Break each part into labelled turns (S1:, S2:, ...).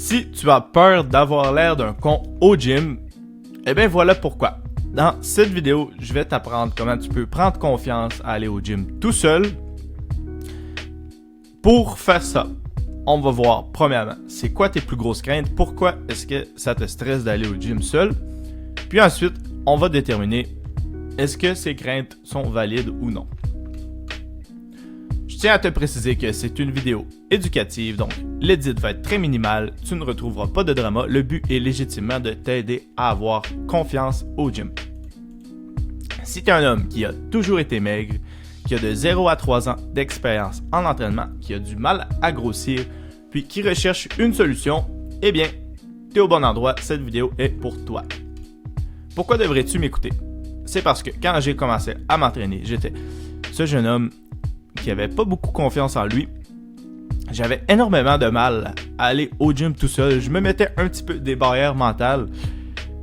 S1: Si tu as peur d'avoir l'air d'un con au gym, eh bien voilà pourquoi. Dans cette vidéo, je vais t'apprendre comment tu peux prendre confiance à aller au gym tout seul. Pour faire ça, on va voir premièrement, c'est quoi tes plus grosses craintes, pourquoi est-ce que ça te stresse d'aller au gym seul. Puis ensuite, on va déterminer est-ce que ces craintes sont valides ou non. Je tiens à te préciser que c'est une vidéo éducative, donc l'édit va être très minimal, tu ne retrouveras pas de drama, le but est légitimement de t'aider à avoir confiance au gym. Si tu es un homme qui a toujours été maigre, qui a de 0 à 3 ans d'expérience en entraînement, qui a du mal à grossir, puis qui recherche une solution, eh bien, tu es au bon endroit, cette vidéo est pour toi. Pourquoi devrais-tu m'écouter? C'est parce que quand j'ai commencé à m'entraîner, j'étais ce jeune homme qui avait pas beaucoup confiance en lui. J'avais énormément de mal à aller au gym tout seul. Je me mettais un petit peu des barrières mentales.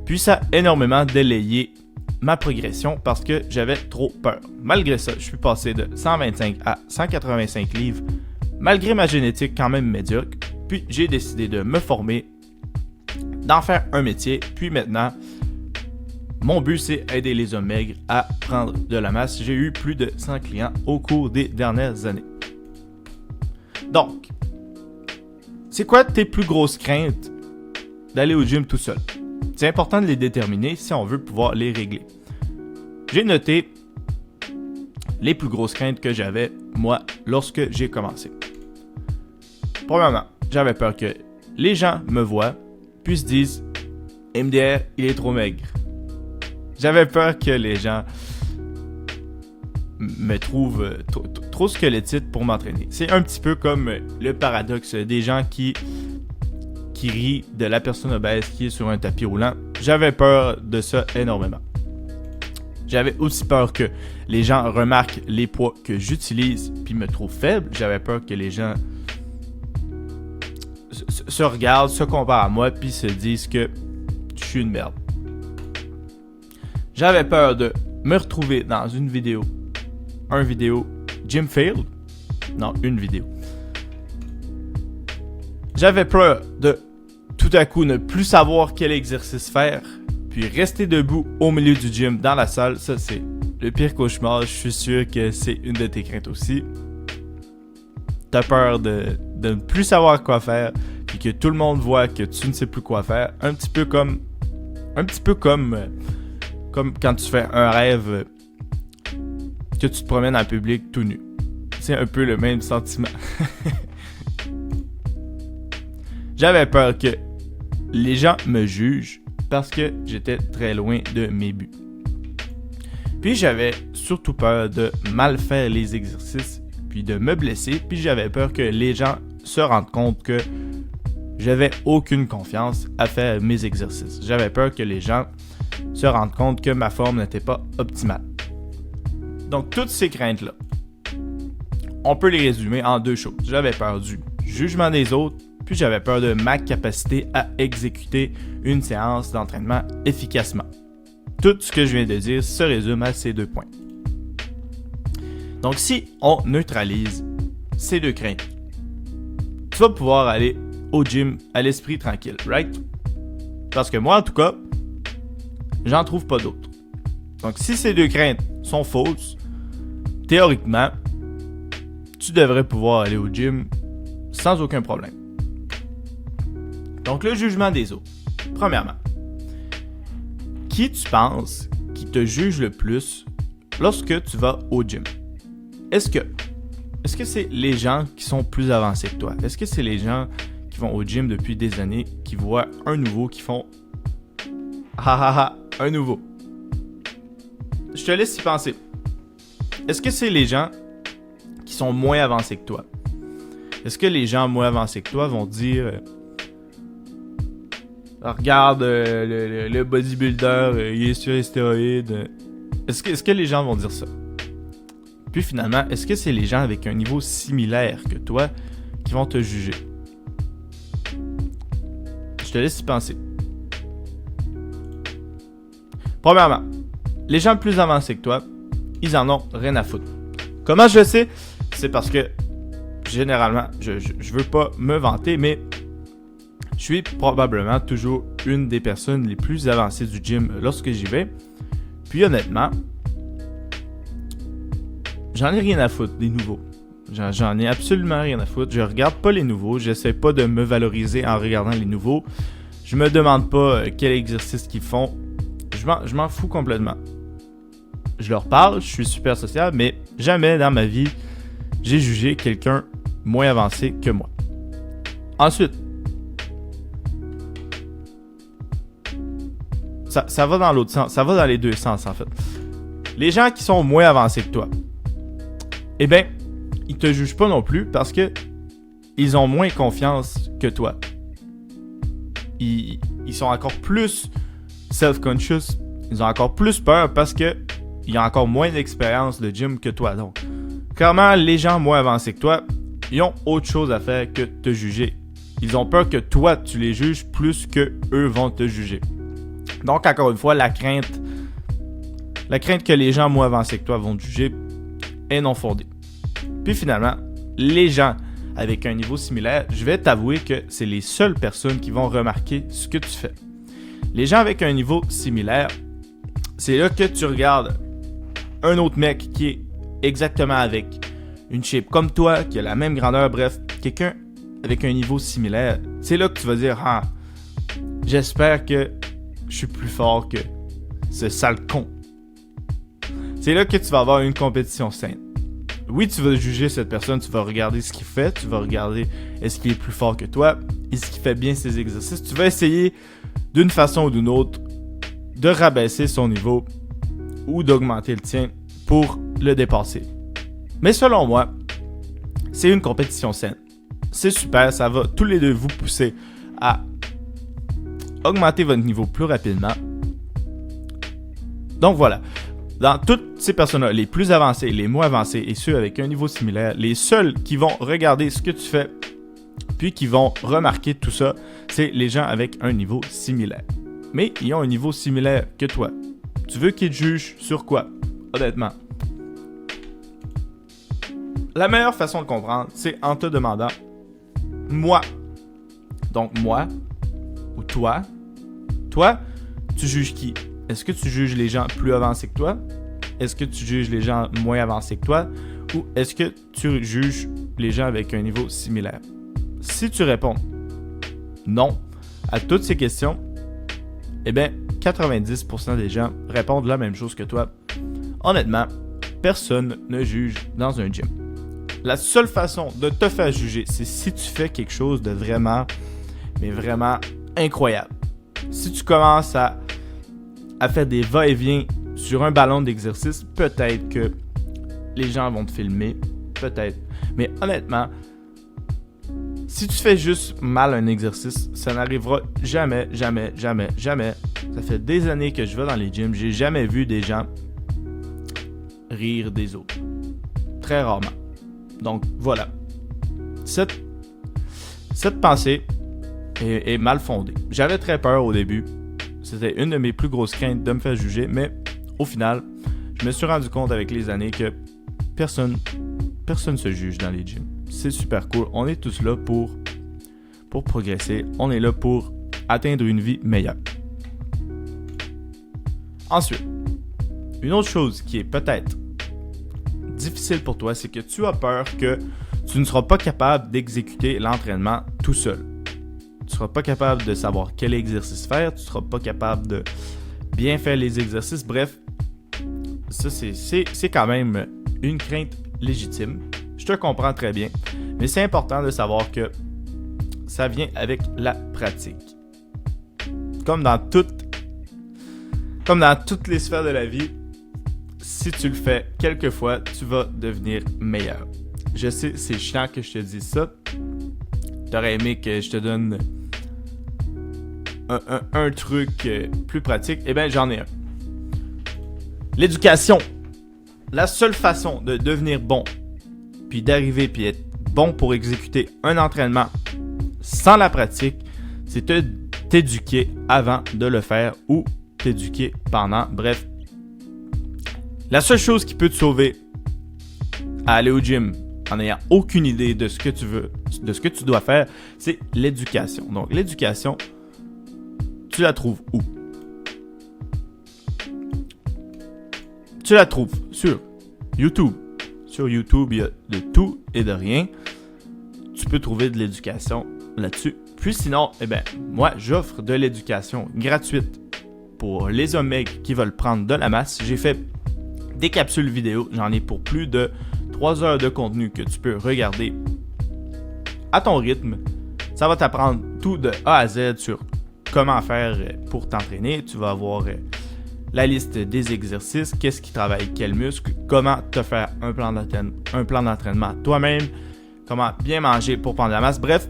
S1: Puis ça a énormément délayé ma progression parce que j'avais trop peur. Malgré ça, je suis passé de 125 à 185 livres, malgré ma génétique quand même médiocre. Puis j'ai décidé de me former, d'en faire un métier. Puis maintenant, mon but, c'est aider les hommes maigres à prendre de la masse. J'ai eu plus de 100 clients au cours des dernières années. Donc, c'est quoi tes plus grosses craintes d'aller au gym tout seul? C'est important de les déterminer si on veut pouvoir les régler. J'ai noté les plus grosses craintes que j'avais, moi, lorsque j'ai commencé. Premièrement, j'avais peur que les gens me voient puis se disent « MDR, il est trop maigre ». J'avais peur que les gens me trouvent trop squelettique pour m'entraîner. C'est un petit peu comme le paradoxe des gens qui rient de la personne obèse qui est sur un tapis roulant. J'avais peur de ça énormément. J'avais aussi peur que les gens remarquent les poids que j'utilise puis me trouvent faible. J'avais peur que les gens se regardent, se comparent à moi puis se disent que je suis une merde. J'avais peur de me retrouver dans une vidéo gym fail. Non, une vidéo. J'avais peur de tout à coup ne plus savoir quel exercice faire, puis rester debout au milieu du gym dans la salle. Ça, c'est le pire cauchemar. Je suis sûr que c'est une de tes craintes aussi. T'as peur de ne plus savoir quoi faire, puis que tout le monde voit que tu ne sais plus quoi faire. Un petit peu comme quand tu fais un rêve que tu te promènes en public tout nu. C'est un peu le même sentiment. J'avais peur que les gens me jugent parce que j'étais très loin de mes buts. Puis j'avais surtout peur de mal faire les exercices, puis de me blesser, puis j'avais peur que les gens se rendent compte que j'avais aucune confiance à faire mes exercices. J'avais peur que les gens se rendent compte que ma forme n'était pas optimale. Donc, toutes ces craintes-là, on peut les résumer en deux choses. J'avais peur du jugement des autres, puis j'avais peur de ma capacité à exécuter une séance d'entraînement efficacement. Tout ce que je viens de dire se résume à ces deux points. Donc, si on neutralise ces deux craintes, tu vas pouvoir aller au gym à l'esprit tranquille, right? Parce que moi, en tout cas, j'en trouve pas d'autres. Donc, si ces deux craintes sont fausses, théoriquement, tu devrais pouvoir aller au gym sans aucun problème. Donc, le jugement des autres. Premièrement, qui tu penses qui te juge le plus lorsque tu vas au gym? Est-ce que c'est les gens qui sont plus avancés que toi? Est-ce que c'est les gens qui vont au gym depuis des années, qui voient un nouveau, qui font « Ha ha ha, un nouveau ». Je te laisse y penser. Est-ce que c'est les gens qui sont moins avancés que toi? Est-ce que les gens moins avancés que toi vont dire regarde le bodybuilder, il est sur les stéroïdes. Est-ce que les gens vont dire ça? Puis finalement, est-ce que c'est les gens avec un niveau similaire que toi qui vont te juger? Je te laisse y penser. Premièrement, les gens plus avancés que toi, ils en ont rien à foutre. Comment je sais? C'est parce que, généralement, je veux pas me vanter, mais Je suis probablement toujours une des personnes les plus avancées du gym lorsque j'y vais. Puis honnêtement, j'en ai rien à foutre des nouveaux. J'en ai absolument rien à foutre. Je regarde pas les nouveaux. J'essaie pas de me valoriser en regardant les nouveaux. Je me demande pas quel exercice qu'ils font. Je m'en fous complètement. Je leur parle, je suis super social, mais jamais dans ma vie, j'ai jugé quelqu'un moins avancé que moi. Ensuite, ça va dans l'autre sens. Ça va dans les deux sens, en fait. Les gens qui sont moins avancés que toi, eh bien, ils te jugent pas non plus parce que ils ont moins confiance que toi. Ils sont encore plus self-conscious. Ils ont encore plus peur parce que ils ont encore moins d'expérience de gym que toi. Donc, clairement, les gens moins avancés que toi, ils ont autre chose à faire que te juger. Ils ont peur que toi, tu les juges plus que eux vont te juger. Donc, encore une fois, la crainte que les gens moins avancés que toi vont te juger est non fondée. Puis finalement, les gens avec un niveau similaire, je vais t'avouer que c'est les seules personnes qui vont remarquer ce que tu fais. Les gens avec un niveau similaire, c'est là que tu regardes un autre mec qui est exactement avec une shape comme toi, qui a la même grandeur, bref, quelqu'un avec un niveau similaire. C'est là que tu vas dire, ah, j'espère que je suis plus fort que ce sale con. C'est là que tu vas avoir une compétition saine. Oui, tu vas juger cette personne, tu vas regarder ce qu'il fait, tu vas regarder est-ce qu'il est plus fort que toi, est-ce qu'il fait bien ses exercices. Tu vas essayer d'une façon ou d'une autre de rabaisser son niveau ou d'augmenter le tien pour le dépasser. Mais selon moi, c'est une compétition saine. C'est super, ça va tous les deux vous pousser à augmenter votre niveau plus rapidement. Donc voilà. Dans toutes ces personnes-là, les plus avancées, les moins avancées et ceux avec un niveau similaire, les seuls qui vont regarder ce que tu fais puis qui vont remarquer tout ça, c'est les gens avec un niveau similaire. Mais ils ont un niveau similaire que toi. Tu veux qu'ils te jugent sur quoi? Honnêtement. La meilleure façon de comprendre, c'est en te demandant moi. Donc moi ou toi. Toi, tu juges qui? Est-ce que tu juges les gens plus avancés que toi? Est-ce que tu juges les gens moins avancés que toi? Ou est-ce que tu juges les gens avec un niveau similaire? Si tu réponds non à toutes ces questions, eh bien, 90% des gens répondent la même chose que toi. Honnêtement, personne ne juge dans un gym. La seule façon de te faire juger, c'est si tu fais quelque chose de vraiment, mais vraiment incroyable. Si tu commences à faire des va-et-vient sur un ballon d'exercice, peut-être que les gens vont te filmer, peut-être. Mais honnêtement, si tu fais juste mal un exercice, ça n'arrivera jamais, jamais, jamais, jamais. Ça fait des années que je vais dans les gyms, j'ai jamais vu des gens rire des autres. Très rarement. Donc voilà. Cette pensée est mal fondée. J'avais très peur au début. C'était une de mes plus grosses craintes de me faire juger, mais au final, je me suis rendu compte avec les années que personne se juge dans les gyms. C'est super cool. On est tous là pour progresser. On est là pour atteindre une vie meilleure. Ensuite, une autre chose qui est peut-être difficile pour toi, c'est que tu as peur que tu ne seras pas capable d'exécuter l'entraînement tout seul. Tu ne seras pas capable de savoir quel exercice faire, tu ne seras pas capable de bien faire les exercices. Bref, ça c'est quand même une crainte légitime. Je te comprends très bien, mais c'est important de savoir que ça vient avec la pratique. Comme dans toutes les sphères de la vie, si tu le fais quelques fois, tu vas devenir meilleur. Je sais, c'est chiant que je te dise ça. T'aurais aimé que je te donne un truc plus pratique. Eh bien, j'en ai un. L'éducation. La seule façon de devenir bon, puis d'arriver puis être bon pour exécuter un entraînement sans la pratique, c'est t'éduquer avant de le faire ou t'éduquer pendant. Bref, la seule chose qui peut te sauver à aller au gym en n'ayant aucune idée de ce que tu veux, de ce que tu dois faire, c'est l'éducation. Donc, l'éducation, tu la trouves où? Tu la trouves sur YouTube. Sur YouTube, il y a de tout et de rien. Tu peux trouver de l'éducation là-dessus. Puis sinon, moi, j'offre de l'éducation gratuite pour les omegs qui veulent prendre de la masse. J'ai fait des capsules vidéo. J'en ai pour plus de 3 heures de contenu que tu peux regarder à ton rythme. Ça va t'apprendre tout de A à Z sur comment faire pour t'entraîner. Tu vas avoir la liste des exercices, qu'est-ce qui travaille quel muscle, comment te faire un plan d'entraînement toi-même, comment bien manger pour prendre de la masse. Bref,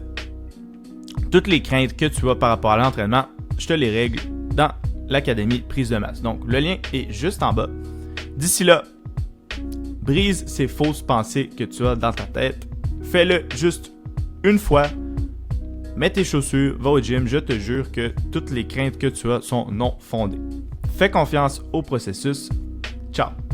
S1: toutes les craintes que tu as par rapport à l'entraînement, je te les règle dans l'Académie Prise de masse. Donc, le lien est juste en bas. D'ici là, brise ces fausses pensées que tu as dans ta tête. Fais-le juste une fois. Mets tes chaussures, va au gym. Je te jure que toutes les craintes que tu as sont non fondées. Fais confiance au processus. Ciao!